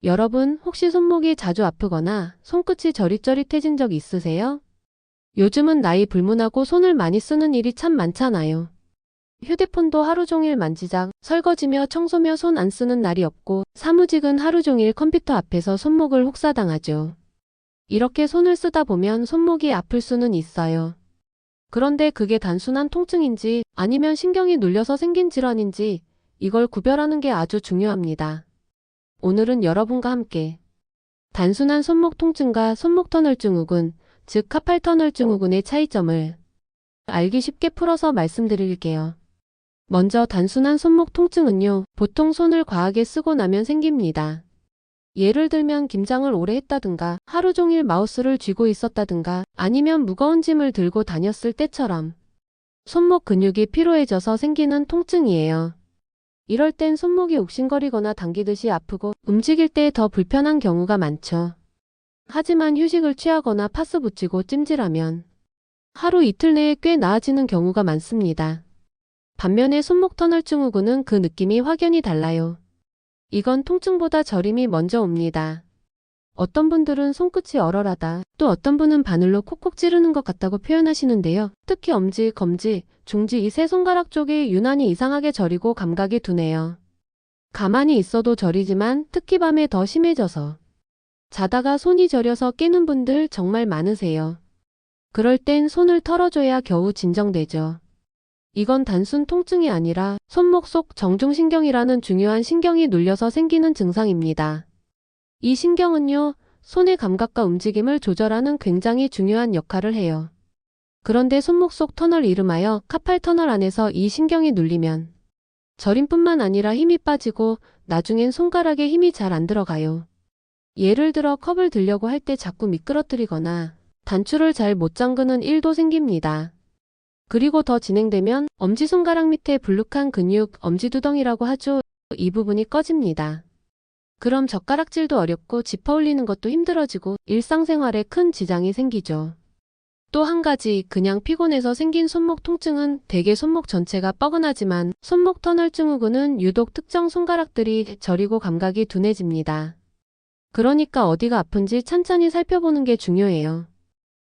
여러분, 혹시 손목이 자주 아프거나 손끝이 저릿저릿해진 적 있으세요? 요즘은 나이 불문하고 손을 많이 쓰는 일이 참 많잖아요. 휴대폰도 하루 종일 만지작, 설거지며 청소며 손 안 쓰는 날이 없고 사무직은 하루 종일 컴퓨터 앞에서 손목을 혹사당하죠. 이렇게 손을 쓰다 보면 손목이 아플 수는 있어요. 그런데 그게 단순한 통증인지 아니면 신경이 눌려서 생긴 질환인지 이걸 구별하는 게 아주 중요합니다. 오늘은 여러분과 함께 단순한 손목 통증과 손목 터널 증후군, 즉 카팔 터널 증후군의 차이점을 알기 쉽게 풀어서 말씀드릴게요. 먼저 단순한 손목 통증은요, 보통 손을 과하게 쓰고 나면 생깁니다. 예를 들면 김장을 오래 했다든가 하루 종일 마우스를 쥐고 있었다든가 아니면 무거운 짐을 들고 다녔을 때처럼 손목 근육이 피로해져서 생기는 통증이에요. 이럴 땐 손목이 욱신거리거나 당기듯이 아프고 움직일 때 더 불편한 경우가 많죠. 하지만 휴식을 취하거나 파스 붙이고 찜질하면 하루 이틀 내에 꽤 나아지는 경우가 많습니다. 반면에 손목 터널 증후군은 그 느낌이 확연히 달라요. 이건 통증보다 저림이 먼저 옵니다. 어떤 분들은 손끝이 얼얼하다, 또 어떤 분은 바늘로 콕콕 찌르는 것 같다고 표현하시는데요. 특히 엄지, 검지, 중지 이 세 손가락 쪽이 유난히 이상하게 저리고 감각이 둔해요. 가만히 있어도 저리지만 특히 밤에 더 심해져서 자다가 손이 저려서 깨는 분들 정말 많으세요. 그럴 땐 손을 털어줘야 겨우 진정되죠. 이건 단순 통증이 아니라 손목 속 정중신경이라는 중요한 신경이 눌려서 생기는 증상입니다. 이 신경은요, 손의 감각과 움직임을 조절하는 굉장히 중요한 역할을 해요. 그런데 손목 속 터널 이름하여 카팔 터널 안에서 이 신경이 눌리면 저림뿐만 아니라 힘이 빠지고 나중엔 손가락에 힘이 잘 안 들어가요. 예를 들어 컵을 들려고 할 때 자꾸 미끄러뜨리거나 단추를 잘 못 잠그는 일도 생깁니다. 그리고 더 진행되면 엄지손가락 밑에 불룩한 근육, 엄지두덩이라고 하죠. 이 부분이 꺼집니다. 그럼 젓가락질도 어렵고 짚어 올리는 것도 힘들어지고 일상생활에 큰 지장이 생기죠. 또 한 가지, 그냥 피곤해서 생긴 손목 통증은 대개 손목 전체가 뻐근하지만 손목 터널 증후군은 유독 특정 손가락들이 저리고 감각이 둔해집니다. 그러니까 어디가 아픈지 찬찬히 살펴보는 게 중요해요.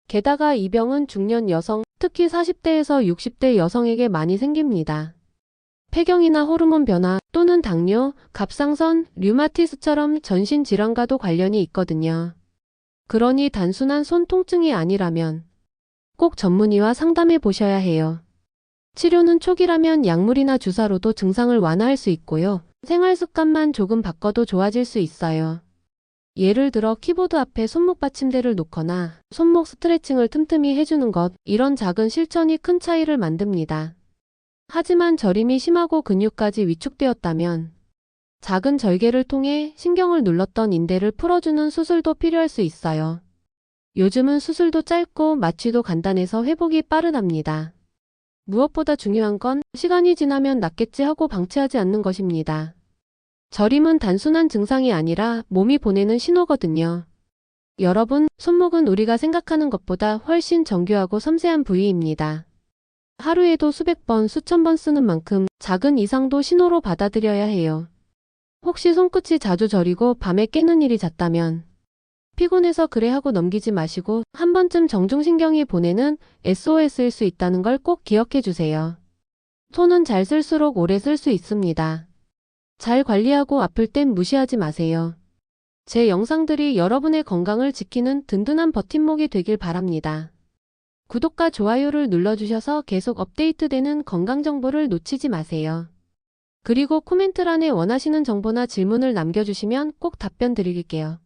게다가 이 병은 중년 여성, 특히 40대에서 60대 여성에게 많이 생깁니다. 폐경이나 호르몬 변화 또는 당뇨, 갑상선, 류마티스처럼 전신 질환과도 관련이 있거든요. 그러니 단순한 손 통증이 아니라면 꼭 전문의와 상담해 보셔야 해요. 치료는 초기라면 약물이나 주사로도 증상을 완화할 수 있고요. 생활 습관만 조금 바꿔도 좋아질 수 있어요. 예를 들어 키보드 앞에 손목 받침대를 놓거나 손목 스트레칭을 틈틈이 해주는 것, 이런 작은 실천이 큰 차이를 만듭니다. 하지만 저림이 심하고 근육까지 위축되었다면 작은 절개를 통해 신경을 눌렀던 인대를 풀어주는 수술도 필요할 수 있어요. 요즘은 수술도 짧고 마취도 간단해서 회복이 빠르답니다. 무엇보다 중요한 건 시간이 지나면 낫겠지 하고 방치하지 않는 것입니다. 저림은 단순한 증상이 아니라 몸이 보내는 신호거든요. 여러분, 손목은 우리가 생각하는 것보다 훨씬 정교하고 섬세한 부위입니다. 하루에도 수백 번, 수천 번 쓰는 만큼 작은 이상도 신호로 받아들여야 해요. 혹시 손끝이 자주 저리고 밤에 깨는 일이 잦다면 피곤해서 그래 하고 넘기지 마시고 한 번쯤 정중신경이 보내는 SOS일 수 있다는 걸 꼭 기억해 주세요. 손은 잘 쓸수록 오래 쓸 수 있습니다. 잘 관리하고 아플 땐 무시하지 마세요. 제 영상들이 여러분의 건강을 지키는 든든한 버팀목이 되길 바랍니다. 구독과 좋아요를 눌러주셔서 계속 업데이트되는 건강 정보를 놓치지 마세요. 그리고 코멘트란에 원하시는 정보나 질문을 남겨주시면 꼭 답변 드릴게요.